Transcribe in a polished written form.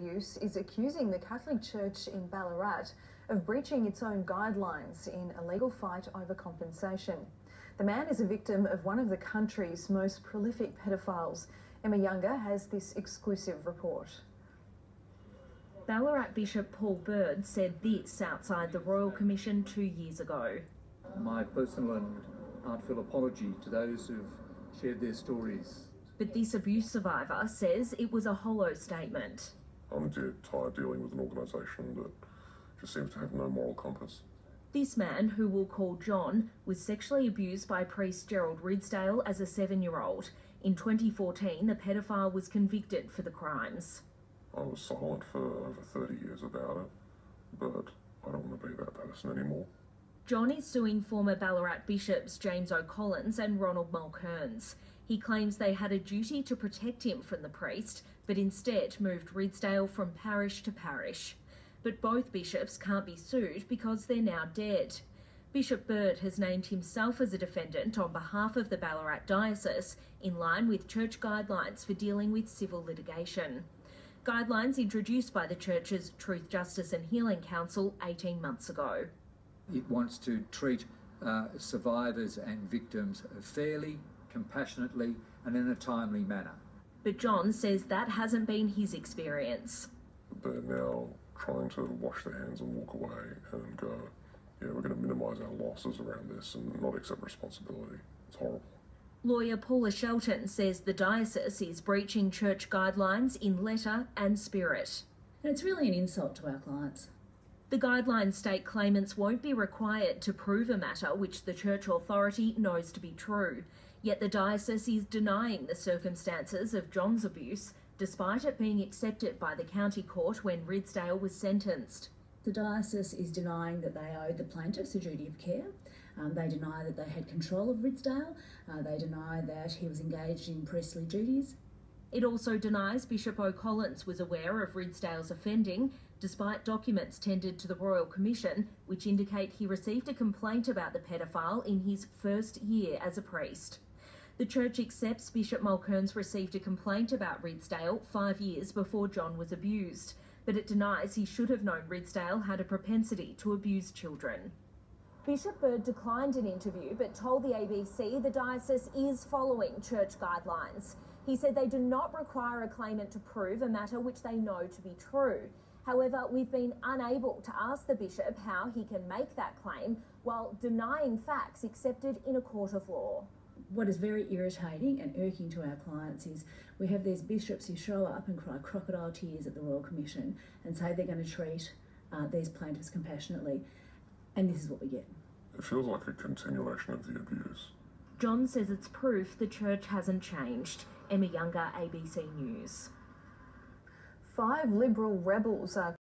Abuse is accusing the Catholic Church in Ballarat of breaching its own guidelines in a legal fight over compensation. The man is a victim of one of the country's most prolific pedophiles. Emma Younger has this exclusive report. Ballarat Bishop Paul Bird said this outside the Royal Commission 2 years ago. My personal and heartfelt apology to those who've shared their stories. But this abuse survivor says it was a hollow statement. I'm dead tired dealing with an organisation that just seems to have no moral compass. This man, who we'll call John, was sexually abused by priest Gerald Ridsdale as a 7-year-old. In 2014, the pedophile was convicted for the crimes. I was silent for over 30 years about it, but I don't want to be that person anymore. John is suing former Ballarat bishops James O'Collins and Ronald Mulcairns. He claims they had a duty to protect him from the priest, but instead moved Ridsdale from parish to parish. But both bishops can't be sued because they're now dead. Bishop Bird has named himself as a defendant on behalf of the Ballarat diocese, in line with church guidelines for dealing with civil litigation. Guidelines introduced by the church's Truth, Justice and Healing Council 18 months ago. It wants to treat survivors and victims fairly, compassionately and in a timely manner. But John says that hasn't been his experience. They're now trying to wash their hands and walk away and go, yeah, we're going to minimise our losses around this and not accept responsibility. It's horrible. Lawyer Paula Shelton says the diocese is breaching church guidelines in letter and spirit. And it's really an insult to our clients. The guidelines state claimants won't be required to prove a matter which the church authority knows to be true. Yet the diocese is denying the circumstances of John's abuse, despite it being accepted by the county court when Ridsdale was sentenced. The diocese is denying that they owed the plaintiffs a duty of care. They deny that they had control of Ridsdale. They deny that he was engaged in priestly duties. It also denies Bishop O'Collins was aware of Ridsdale's offending, despite documents tendered to the Royal Commission which indicate he received a complaint about the pedophile in his first year as a priest. The church accepts Bishop Mulcairns received a complaint about Ridsdale 5 years before John was abused, but it denies he should have known Ridsdale had a propensity to abuse children. Bishop Bird declined an interview but told the ABC the diocese is following church guidelines. He said they do not require a claimant to prove a matter which they know to be true. However, we've been unable to ask the bishop how he can make that claim while denying facts accepted in a court of law. What is very irritating and irking to our clients is we have these bishops who show up and cry crocodile tears at the Royal Commission and say they're going to treat these plaintiffs compassionately, and this is what we get. It feels like a continuation of the abuse. John says it's proof the church hasn't changed. Emma Younger, ABC News. 5 Liberal rebels are